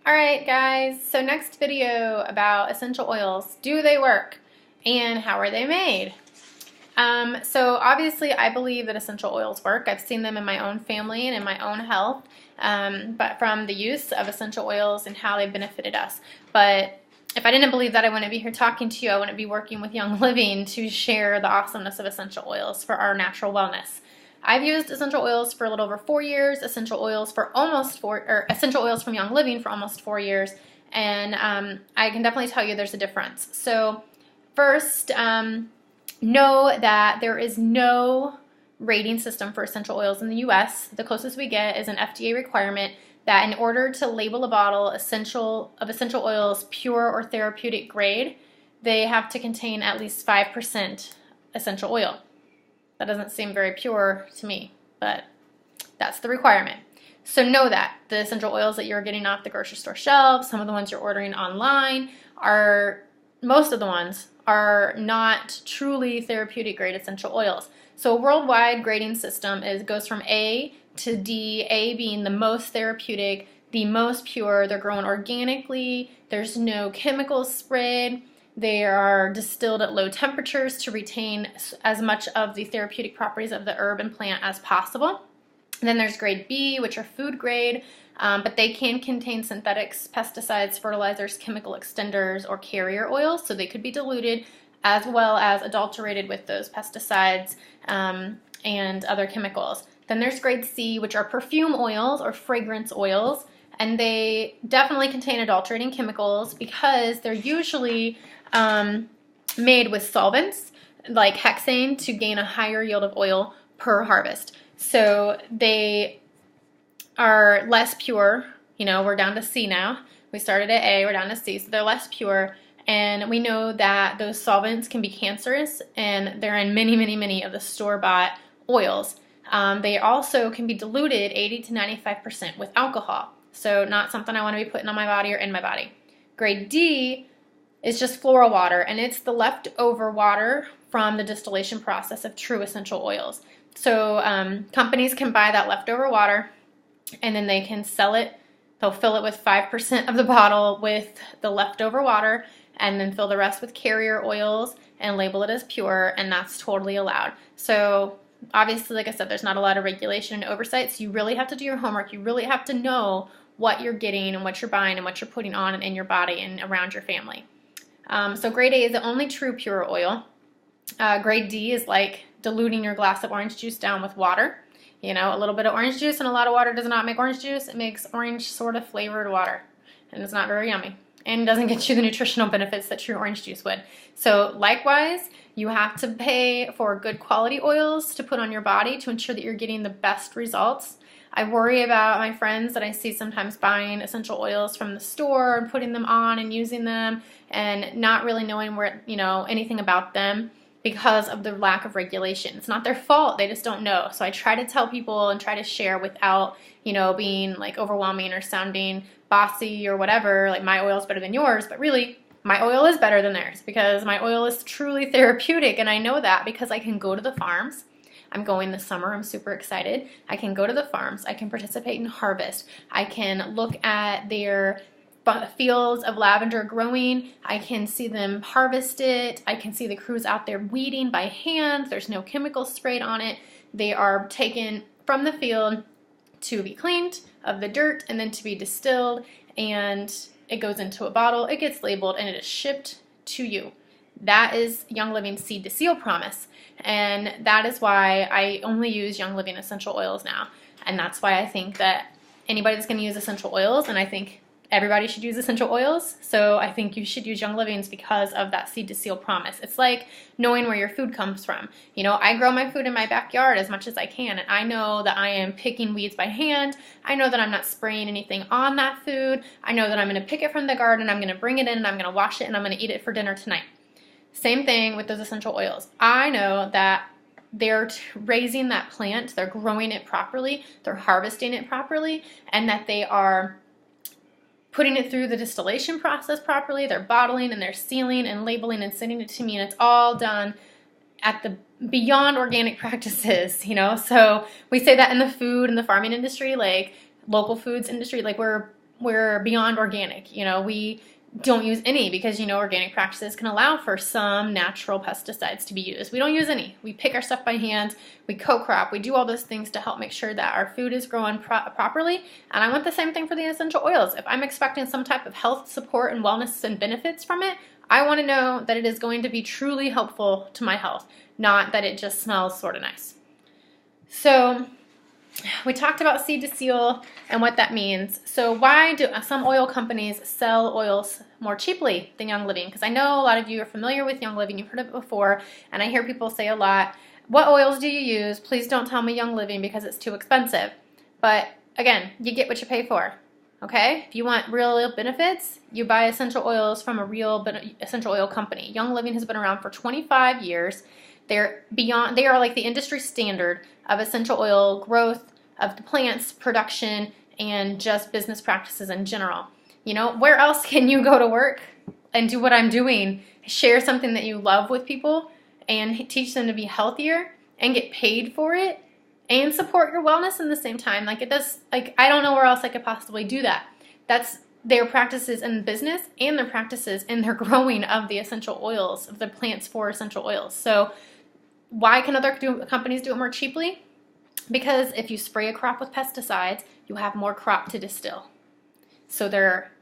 Alright guys, so next video about essential oils. Do they work? And how are they made? So obviously I believe that essential oils work. I've seen them in my own family and in my own health, but from the use of essential oils and how they've benefited us. But if I didn't believe that, I wouldn't be here talking to you. I wouldn't be working with Young Living to share the awesomeness of essential oils for our natural wellness. I've used essential oils for a little over 4 years, essential oils from Young Living for almost 4 years, and I can definitely tell you there's a difference. So first, know that there is no rating system for essential oils in the U.S. The closest we get is an FDA requirement that in order to label a bottle of essential oils pure or therapeutic grade, they have to contain at least 5% essential oil. That doesn't seem very pure to me, but that's the requirement. So know that the essential oils that you're getting off the grocery store shelves, some of the ones you're ordering online, most of the ones are not truly therapeutic grade essential oils. So a worldwide grading system goes from A to D, A being the most therapeutic, the most pure. They're grown organically, there's no chemicals sprayed. They are distilled at low temperatures to retain as much of the therapeutic properties of the herb and plant as possible. And then there's grade B, which are food grade, but they can contain synthetics, pesticides, fertilizers, chemical extenders, or carrier oils, so they could be diluted as well as adulterated with those pesticides and other chemicals. Then there's grade C, which are perfume oils or fragrance oils, and they definitely contain adulterating chemicals because they're usually made with solvents like hexane to gain a higher yield of oil per harvest. So they are less pure. You know, we're down to C now. We started at A, we're down to C, so they're less pure. And we know that those solvents can be cancerous, and they're in many of the store-bought oils. They also can be diluted 80 to 95% with alcohol. So not something I want to be putting on my body or in my body. Grade D is just floral water, and it's the leftover water from the distillation process of true essential oils. So companies can buy that leftover water, and then they can sell it. They'll fill it with 5% of the bottle with the leftover water, and then fill the rest with carrier oils and label it as pure, and that's totally allowed. So obviously, like I said, there's not a lot of regulation and oversight, so you really have to do your homework. You really have to know what you're getting and what you're buying and what you're putting on and in your body and around your family. So grade A is the only true pure oil. Grade D is like diluting your glass of orange juice down with water. You know, a little bit of orange juice and a lot of water does not make orange juice. It makes orange sort of flavored water, and it's not very yummy and doesn't get you the nutritional benefits that true orange juice would. So likewise, you have to pay for good quality oils to put on your body to ensure that you're getting the best results. I worry about my friends that I see sometimes buying essential oils from the store and putting them on and using them and not really knowing anything about them because of the lack of regulation. It's not their fault, they just don't know. So I try to tell people and try to share without, being like overwhelming or sounding bossy or whatever, like my oil is better than yours, but really my oil is better than theirs because my oil is truly therapeutic, and I know that because I can go to the farms. I'm going this summer, I'm super excited. I can go to the farms, I can participate in harvest, I can look at their fields of lavender growing, I can see them harvest it, I can see the crews out there weeding by hand, there's no chemicals sprayed on it, they are taken from the field to be cleaned of the dirt and then to be distilled, and it goes into a bottle, it gets labeled, and it is shipped to you. That is Young Living Seed to Seal promise, and that is why I only use Young Living essential oils now, and that's why I think that anybody that's going to use essential oils, and I think everybody should use essential oils, so I think you should use Young Living's because of that seed to seal promise. It's like knowing where your food comes from. I grow my food in my backyard as much as I can, and I know that I am picking weeds by hand. I know that I'm not spraying anything on that food. I know that I'm going to pick it from the garden, I'm going to bring it in, and I'm going to wash it, and I'm going to eat it for dinner tonight. Same thing with those essential oils. I know that they're raising that plant, they're growing it properly, they're harvesting it properly, and that they are putting it through the distillation process properly, they're bottling and they're sealing and labeling and sending it to me, and it's all done at the beyond organic practices, So we say that in the food and the farming industry, like local foods industry, like we're we're beyond organic. You know, we don't use any because, you know, organic practices can allow for some natural pesticides to be used. We don't use any. We pick our stuff by hand, we co-crop, we do all those things to help make sure that our food is growing properly. And I want the same thing for the essential oils. If I'm expecting some type of health support and wellness and benefits from it, I want to know that it is going to be truly helpful to my health, not that it just smells sort of nice. So we talked about seed to seal and what that means. So why do some oil companies sell oils more cheaply than Young Living? Because I know a lot of you are familiar with Young Living. You've heard of it before, and I hear people say a lot, what oils do you use? Please don't tell me Young Living because it's too expensive. But again, you get what you pay for. Okay? If you want real benefits, you buy essential oils from a real essential oil company. Young Living has been around for 25 years. They are like the industry standard of essential oil growth, of the plants, production, and just business practices in general. You know, where else can you go to work and do what I'm doing? Share something that you love with people and teach them to be healthier and get paid for it and support your wellness in the same time. Like, it does, like, I don't know where else I could possibly do that. That's their practices in business and their practices in their growing of the essential oils, of the plants for essential oils. So why can other companies do it more cheaply? Because if you spray a crop with pesticides, you have more crop to distill. So they're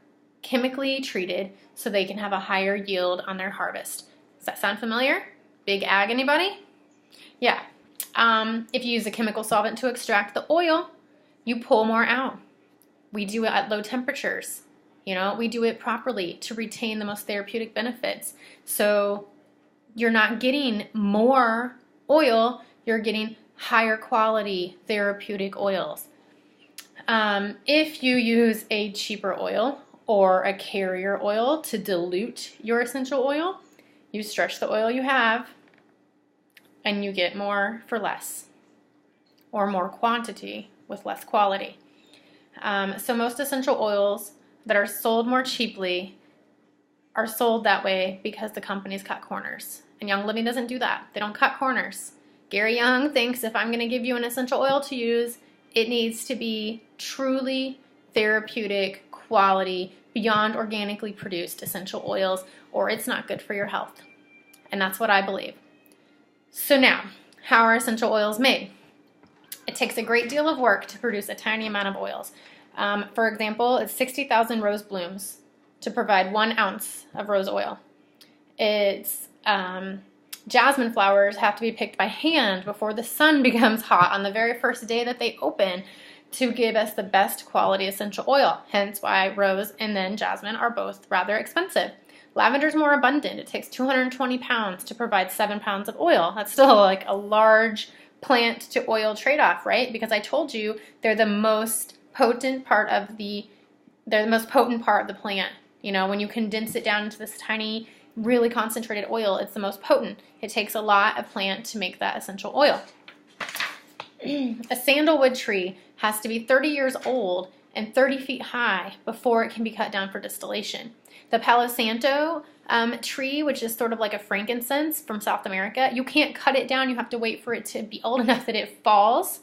chemically treated so they can have a higher yield on their harvest. Does that sound familiar? Big ag, anybody? Yeah. If you use a chemical solvent to extract the oil, you pull more out. We do it at low temperatures. You know, we do it properly to retain the most therapeutic benefits. So you're not getting more oil, you're getting higher quality therapeutic oils. If you use a cheaper oil or a carrier oil to dilute your essential oil, you stretch the oil you have and you get more for less, or more quantity with less quality. So most essential oils that are sold more cheaply are sold that way because the companies cut corners. And Young Living doesn't do that. They don't cut corners. Gary Young thinks if I'm going to give you an essential oil to use, it needs to be truly therapeutic, quality, beyond organically produced essential oils, or it's not good for your health. And that's what I believe. So now, how are essential oils made? It takes a great deal of work to produce a tiny amount of oils. For example, it's 60,000 rose blooms to provide 1 ounce of rose oil. It's jasmine flowers have to be picked by hand before the sun becomes hot on the very first day that they open to give us the best quality essential oil. Hence why rose and then jasmine are both rather expensive. Lavender's more abundant. It takes 220 pounds to provide 7 pounds of oil. That's still like a large plant to oil trade-off, right? Because I told you they're the most potent part of the plant. You know, when you condense it down into this tiny, really concentrated oil, it's the most potent. It takes a lot of plant to make that essential oil. A sandalwood tree has to be 30 years old and 30 feet high before it can be cut down for distillation. The Palo Santo tree, which is sort of like a frankincense from South America, you can't cut it down. You have to wait for it to be old enough that it falls,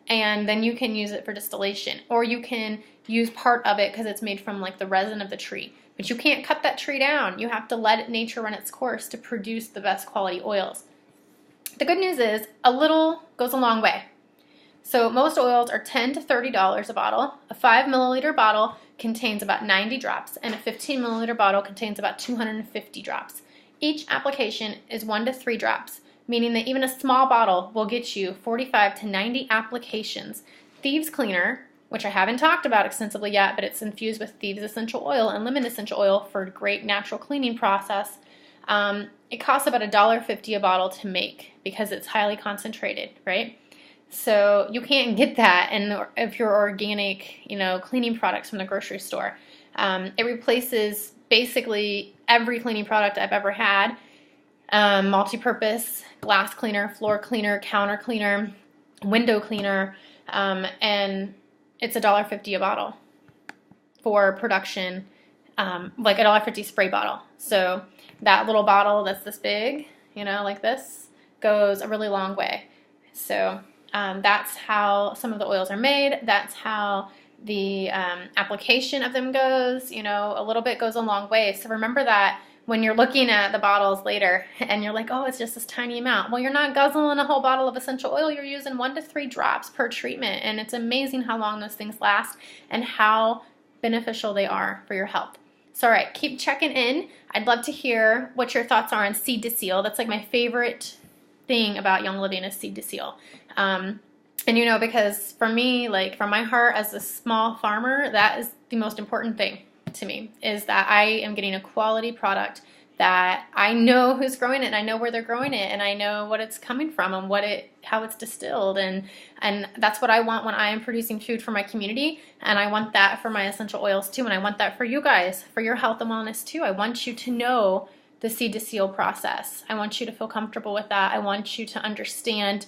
and then you can use it for distillation. Or you can use part of it because it's made from like the resin of the tree. But you can't cut that tree down. You have to let nature run its course to produce the best quality oils. The good news is a little goes a long way. So most oils are $10 to $30 a bottle. A 5 milliliter bottle contains about 90 drops, and a 15 milliliter bottle contains about 250 drops. Each application is 1 to 3 drops, meaning that even a small bottle will get you 45 to 90 applications. Thieves Cleaner, which I haven't talked about extensively yet, but it's infused with Thieves essential oil and lemon essential oil for a great natural cleaning process. It costs about $1.50 a bottle to make because it's highly concentrated, right? So you can't get that if you're organic, cleaning products from the grocery store. It replaces basically every cleaning product I've ever had. Multi-purpose, glass cleaner, floor cleaner, counter cleaner, window cleaner, and it's $1.50 a bottle for production, like $1.50 spray bottle. So that little bottle that's this big, like this, goes a really long way. So that's how some of the oils are made. That's how the application of them goes, you know, a little bit goes a long way. So remember that when you're looking at the bottles later and you're like, oh, it's just this tiny amount. Well, you're not guzzling a whole bottle of essential oil. You're using 1 to 3 drops per treatment. And it's amazing how long those things last and how beneficial they are for your health. So, all right, keep checking in. I'd love to hear what your thoughts are on seed to seal. That's like my favorite thing about Young Living is seed to seal. And you know, because for me, like from my heart as a small farmer, that is the most important thing to me, is that I am getting a quality product that I know who's growing it and I know where they're growing it and I know what it's coming from and how it's distilled, and that's what I want when I am producing food for my community, and I want that for my essential oils too, and I want that for you guys, for your health and wellness too. I want you to know the seed to seal process. I want you to feel comfortable with that. I want you to understand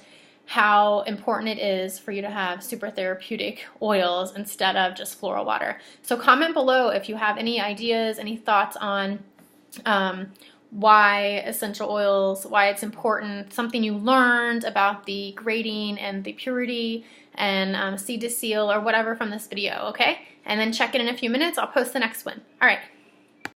how important it is for you to have super therapeutic oils instead of just floral water. So comment below if you have any ideas, any thoughts on why essential oils, why it's important, something you learned about the grading and the purity and seed to seal or whatever from this video, okay? And then check it in a few minutes. I'll post the next one. All right.